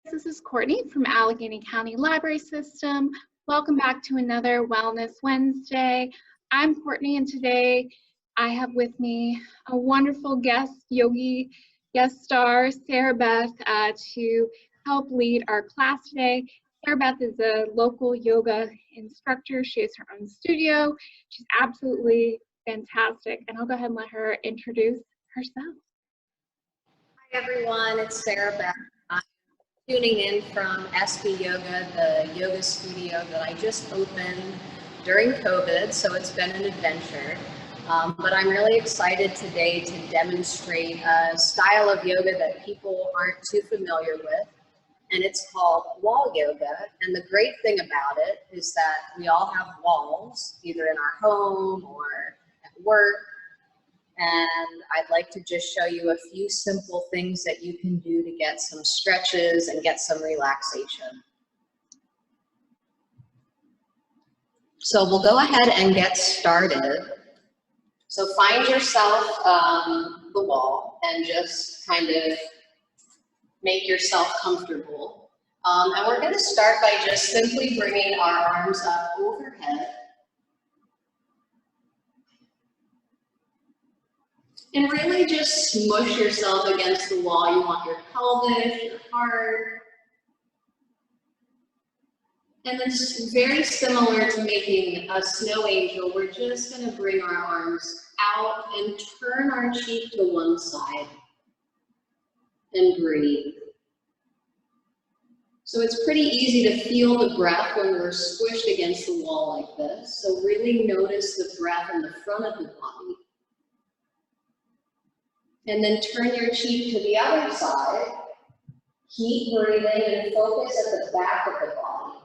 This is Courtney from Allegheny County Library System. Welcome back to another Wellness Wednesday. I'm Courtney, and today I have with me a wonderful guest yogi guest star, Sera Beth, to help lead our class today. Sera Beth is a local yoga instructor. She has her own studio. She's absolutely fantastic, and I'll go ahead and let her introduce herself. Hi everyone, it's Sera Beth. I'm tuning in from SB Yoga, the yoga studio that I just opened during COVID, so it's been an adventure. But I'm really excited today to demonstrate a style of yoga that people aren't too familiar with, and it's called wall yoga. And the great thing about it is that we all have walls, either in our home or at work. And I'd like to just show you a few simple things that you can do to get some stretches and get some relaxation. So we'll go ahead and get started. So find yourself the wall and just kind of make yourself comfortable. And we're going to start by just simply bringing our arms up overhead. And really just smush yourself against the wall. You want your pelvis, your heart. And then just very similar to making a snow angel, we're just going to bring our arms out and turn our cheek to one side and breathe. So it's pretty easy to feel the breath when we're squished against the wall like this. So really notice the breath in the front of the body. And then turn your cheek to the other side. Keep breathing and focus at the back of the body.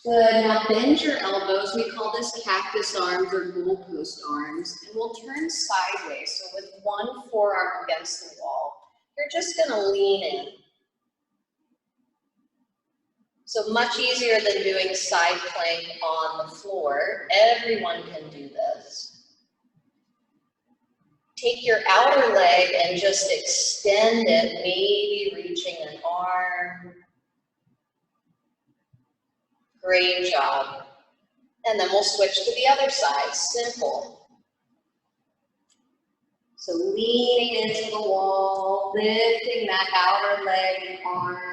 Good, now bend your elbows. We call this cactus arms or goalpost arms. And we'll turn sideways. So with one forearm against the wall, you're just gonna lean in. So much easier than doing side plank on the floor. Everyone can do this. Take your outer leg and just extend it, maybe reaching an arm. Great job. And then we'll switch to the other side, simple. So leaning into the wall, lifting that outer leg and arm.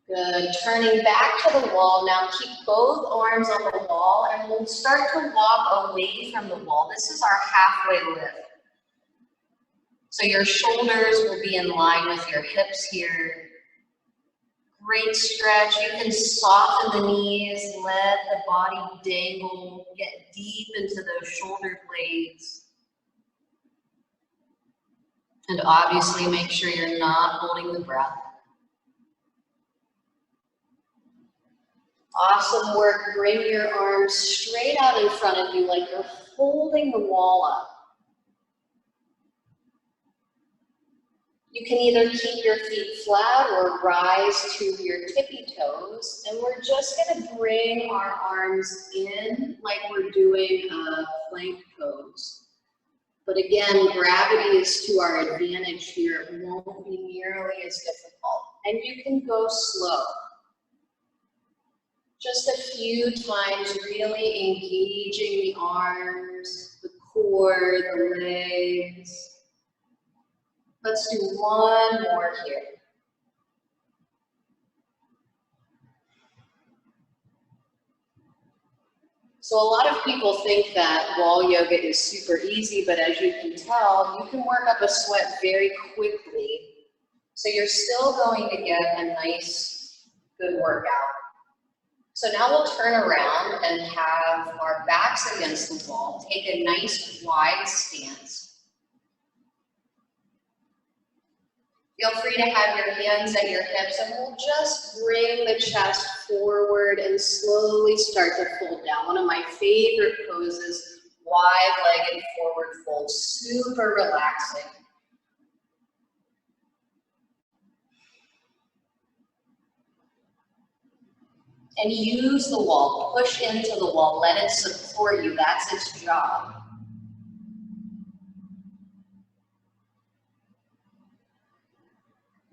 Good, turning back to the wall. Now keep both arms on the wall and we'll start to walk away from the wall. This is our halfway lift. So your shoulders will be in line with your hips here. Great stretch. You can soften the knees, let the body dangle, get deep into those shoulder blades. And obviously make sure you're not holding the breath. Awesome work. Bring your arms straight out in front of you like you're holding the wall up. You can either keep your feet flat or rise to your tippy toes. And we're just going to bring our arms in like we're doing a plank pose. But again, gravity is to our advantage here. It won't be nearly as difficult. And you can go slow. Just a few times, really engaging the arms, the core, the legs. Let's do one more here. So a lot of people think that wall yoga is super easy, but as you can tell, you can work up a sweat very quickly. So you're still going to get a nice, good workout. So now we'll turn around and have our backs against the wall. Take a nice wide stance. Feel free to have your hands at your hips and we'll just bring the chest forward and slowly start to fold down. One of my favorite poses, wide-legged forward fold, super relaxing. And use the wall, push into the wall, let it support you, that's its job.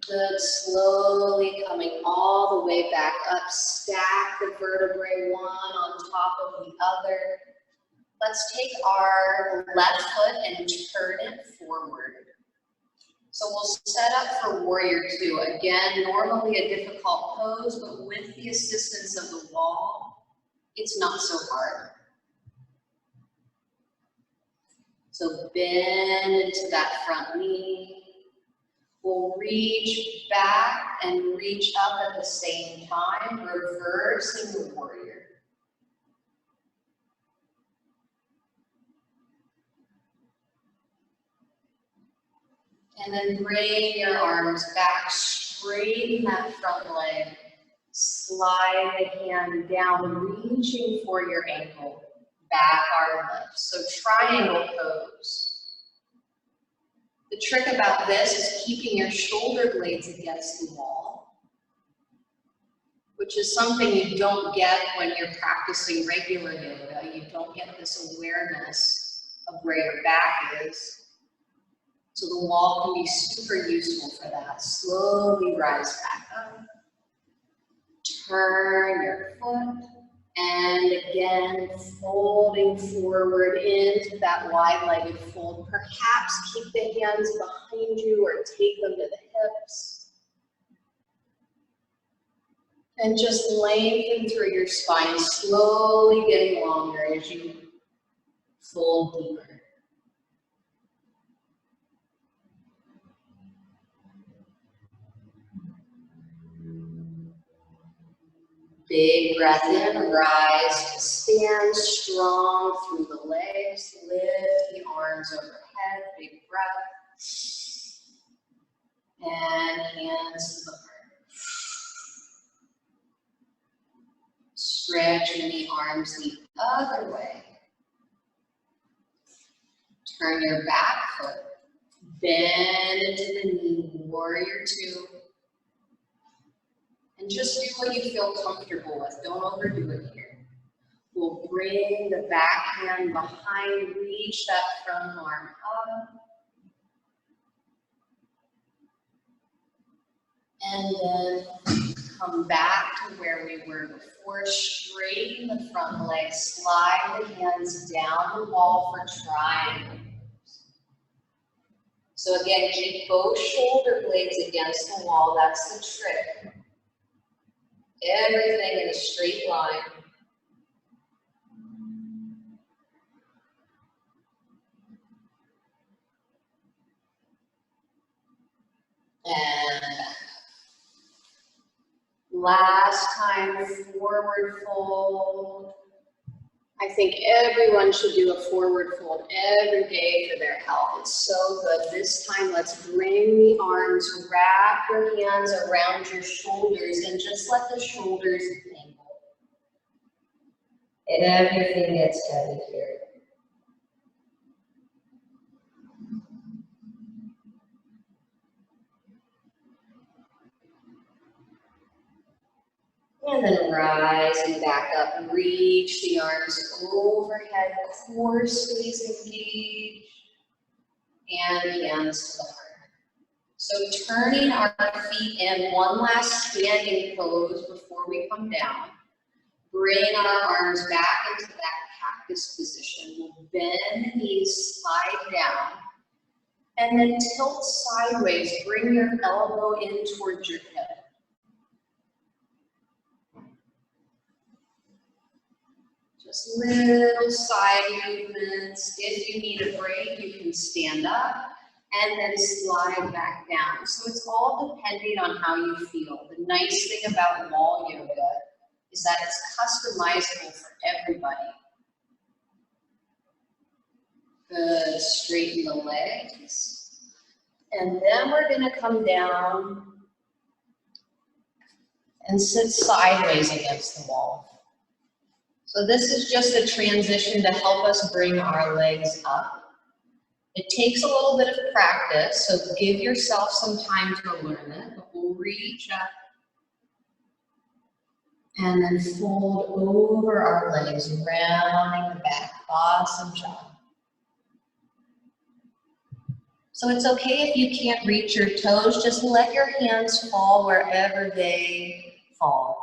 Good, slowly coming all the way back up, stack the vertebrae one on top of the other. Let's take our left foot and turn it forward. So we'll set up for warrior two. Again, normally a difficult pose, but with the assistance of the wall, it's not so hard. So bend into that front knee. We'll reach back and reach up at the same time, reversing the warrior. And then bring your arms back, straighten that front leg. Slide the hand down, reaching for your ankle. Back arm lift. So triangle pose. The trick about this is keeping your shoulder blades against the wall, which is something you don't get when you're practicing regular yoga. You don't get this awareness of where your back is. So the wall can be super useful for that. Slowly rise back up. Turn your foot. And again, folding forward into that wide-legged fold. Perhaps keep the hands behind you or take them to the hips. And just lengthen through your spine, slowly getting longer as you fold deeper. Big breath in, rise to stand strong through the legs, lift the arms overhead, big breath, and hands to the heart. Stretching the arms the other way. Turn your back foot, bend into the knee, warrior two. And just do what you feel comfortable with. Don't overdo it here. We'll bring the back hand behind, reach that front arm up. And then come back to where we were before. Straighten the front leg, slide the hands down the wall for triangle. So again, keep both shoulder blades against the wall. That's the trick. Everything in a straight line. And last time, forward fold. I think everyone should do a forward fold every day for their health. It's so good. This time, let's bring the arms, wrap your hands around your shoulders, and just let the shoulders dangle. And everything gets heavy here. And then rising back up, reach the arms overhead, core stays engaged, and hands to the heart. So turning our feet in, one last standing pose before we come down. Bring our arms back into that cactus position. We'll bend the knees, slide down, and then tilt sideways. Bring your elbow in towards your hip. Just little side movements. If you need a break, you can stand up and then slide back down. So it's all depending on how you feel. The nice thing about wall yoga is that it's customizable for everybody. Good, straighten the legs. And then we're gonna come down and sit sideways against the wall. So this is just a transition to help us bring our legs up. It takes a little bit of practice, so give yourself some time to learn it. But we'll reach up And then fold over our legs, rounding the back, awesome job. So it's okay if you can't reach your toes, just let your hands fall wherever they fall.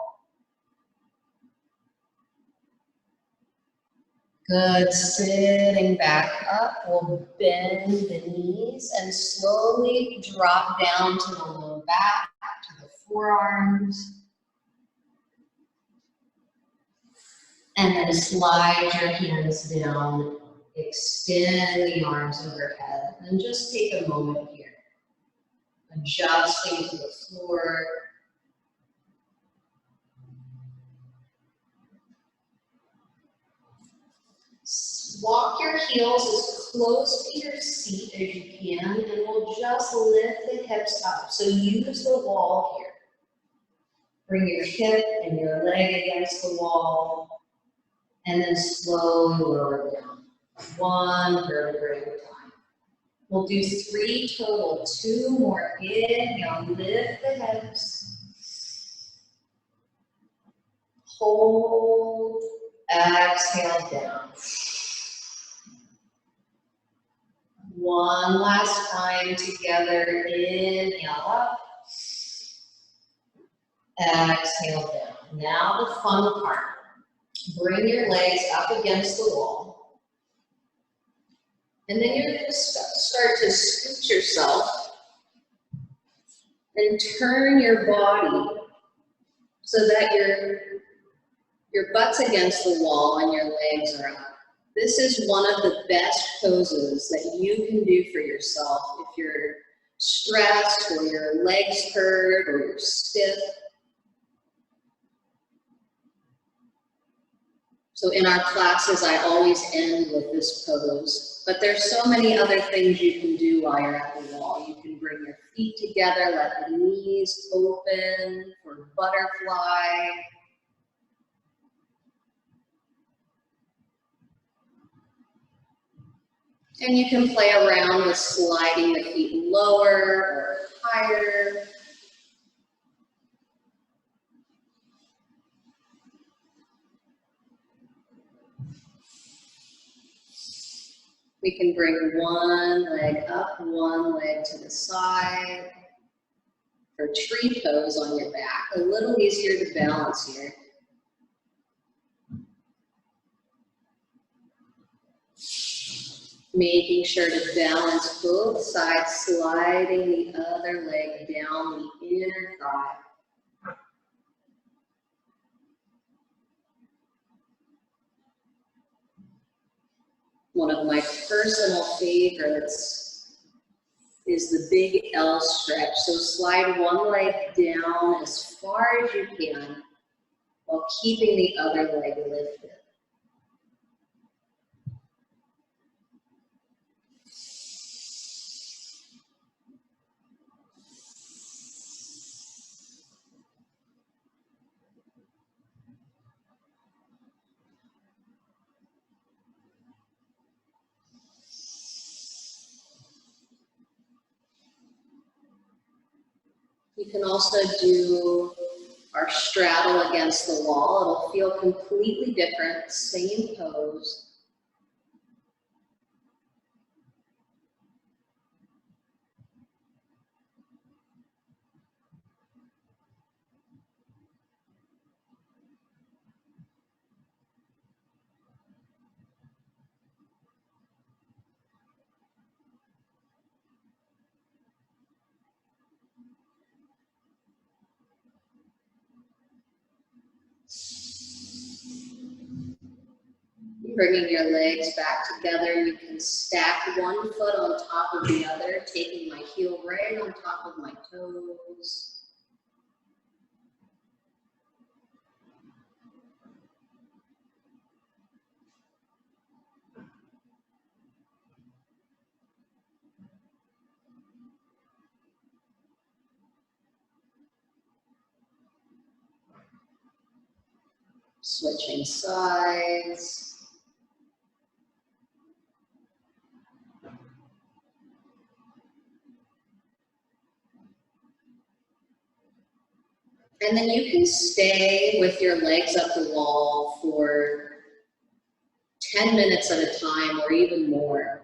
Good, sitting back up, we'll bend the knees and slowly drop down to the low back, to the forearms. And then slide your hands down, extend the arms overhead, and just take a moment here. Adjusting to the floor. Walk your heels as close to your seat as you can, and we'll just lift the hips up. So use the wall here. Bring your hip and your leg against the wall, and then slowly lower down. One vertebrae at a time. We'll do 3 total, 2 more. Inhale, lift the hips. Hold, exhale down. One last time together, inhale up. Exhale down. Now the fun part. Bring your legs up against the wall. And then you're going to start to scoot yourself and turn your body so that your butt's against the wall and your legs are up. This is one of the best poses that you can do for yourself if you're stressed or your legs hurt or you're stiff. So in our classes, I always end with this pose, but there's so many other things you can do while you're at the wall. You can bring your feet together, let the knees open for butterfly. And you can play around with sliding the feet lower or higher. We can bring one leg up, one leg to the side. For tree pose on your back, a little easier to balance here. Making sure to balance both sides, sliding the other leg down the inner thigh. One of my personal favorites is the big L stretch. So slide one leg down as far as you can while keeping the other leg lifted. You can also do our straddle against the wall. It'll feel completely different, same pose. Bringing your legs back together, you can stack one foot on top of the other, taking my heel right on top of my toes. Switching sides. And then you can stay with your legs up the wall for 10 minutes at a time or even more.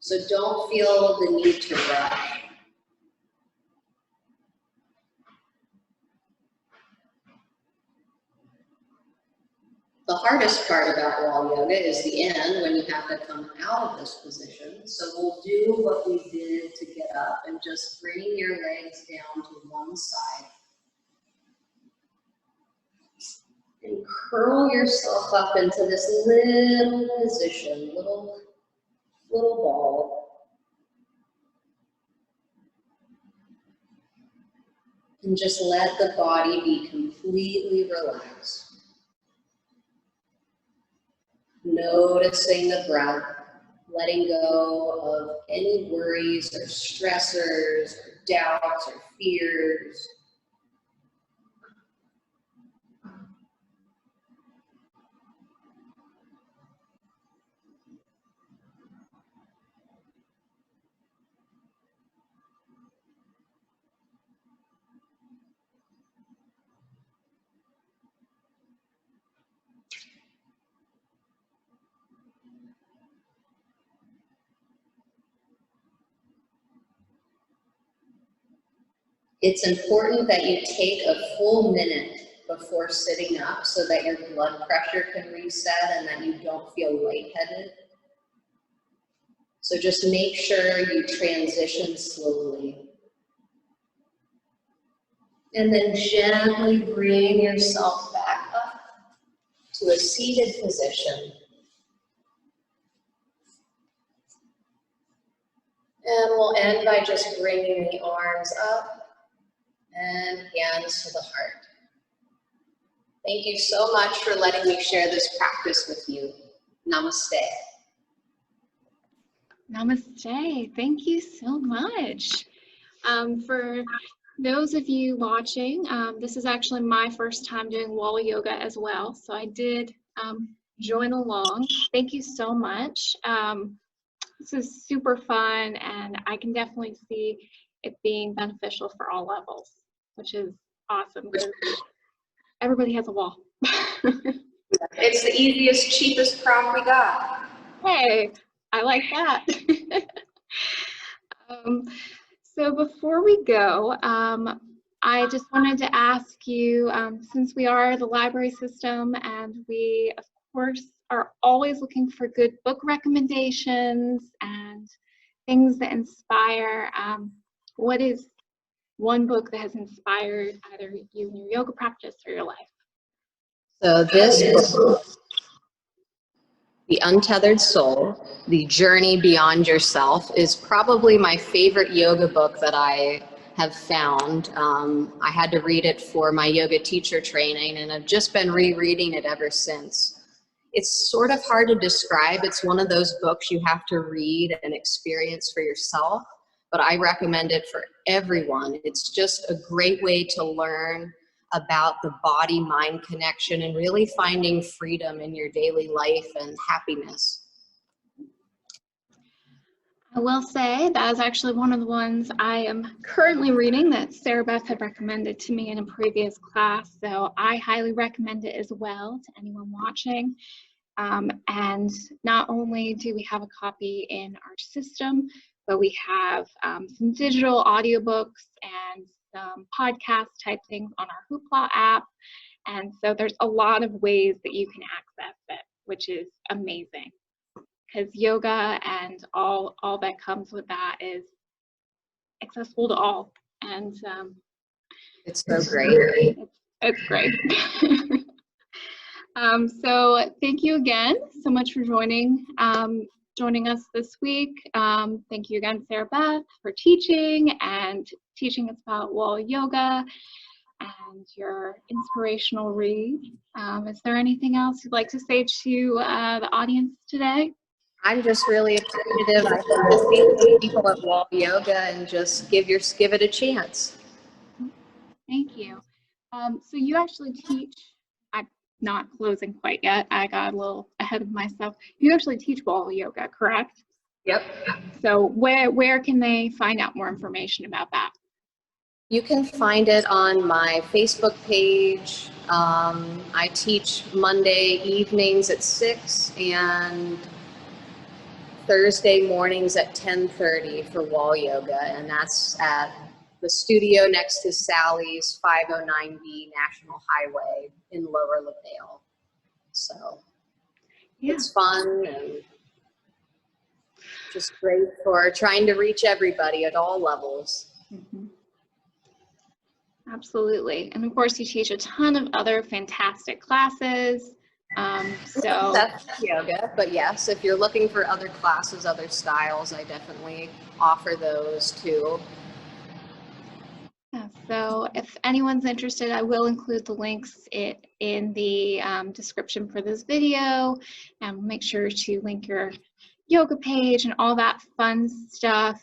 So don't feel the need to rush. The hardest part about wall yoga is the end, when you have to come out of this position. So we'll do what we did to get up and just bring your legs down to one side. And curl yourself up into this little position, little ball. And just let the body be completely relaxed. Noticing the breath, letting go of any worries or stressors or doubts or fears. It's important that you take a full minute before sitting up so that your blood pressure can reset and that you don't feel lightheaded. So just make sure you transition slowly. And then gently bring yourself back up to a seated position. And we'll end by just bringing the arms up and hands to the heart. Thank you so much for letting me share this practice with you. Namaste. Namaste. Thank you so much. For those of you watching, this is actually my first time doing wall yoga as well, so I did join along. Thank you so much. This is super fun, and I can definitely see it being beneficial for all levels, which is awesome because everybody has a wall. It's the easiest, cheapest prop we got. Hey, I like that. So before we go, I just wanted to ask you, since we are the library system and we, of course, are always looking for good book recommendations and things that inspire, what is one book that has inspired either you in your yoga practice or your life? So this book, The Untethered Soul, The Journey Beyond Yourself, is probably my favorite yoga book that I have found. I had to read it for my yoga teacher training, and I've just been rereading it ever since. It's sort of hard to describe. It's one of those books you have to read and experience for yourself, but I recommend it for everyone. It's just a great way to learn about the body-mind connection and really finding freedom in your daily life and happiness. I will say that is actually one of the ones I am currently reading that Sera Beth had recommended to me in a previous class, so I highly recommend it as well to anyone watching. And not only do we have a copy in our system, but we have some digital audiobooks and some podcast type things on our Hoopla app. And so there's a lot of ways that you can access it, which is amazing. Because yoga and all that comes with that is accessible to all. And it's so great. It's great. So thank you again so much for joining us this week. Thank you again, Sera Beth, for teaching us about wall yoga and your inspirational read. Is there anything else you'd like to say to the audience today? I'm just really appreciative. I hope to see people at wall yoga and just give it a chance. Thank you. So you actually teach, I'm not closing quite yet. I got a little ahead of myself. You actually teach wall yoga, correct? Yep. So where can they find out more information about that? You can find it on my Facebook page. I teach Monday evenings at 6 and Thursday mornings at 10:30 for wall yoga, and that's at the studio next to Sally's 509B National Highway in Lower LaVale. So Yeah. it's fun and just great for trying to reach everybody at all levels. Mm-hmm. Absolutely. And of course, you teach a ton of other fantastic classes. So That's yoga, but yes, if you're looking for other classes, other styles, I definitely offer those too. yeah, so if anyone's interested, I will include the links in the description for this video, and make sure to link your yoga page and all that fun stuff.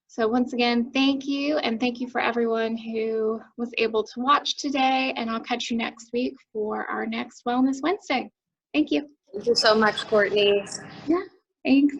So once again, thank you, and thank you for everyone who was able to watch today, and I'll catch you next week for our next Wellness Wednesday. Thank you. Thank you so much, Courtney. Yeah, thanks.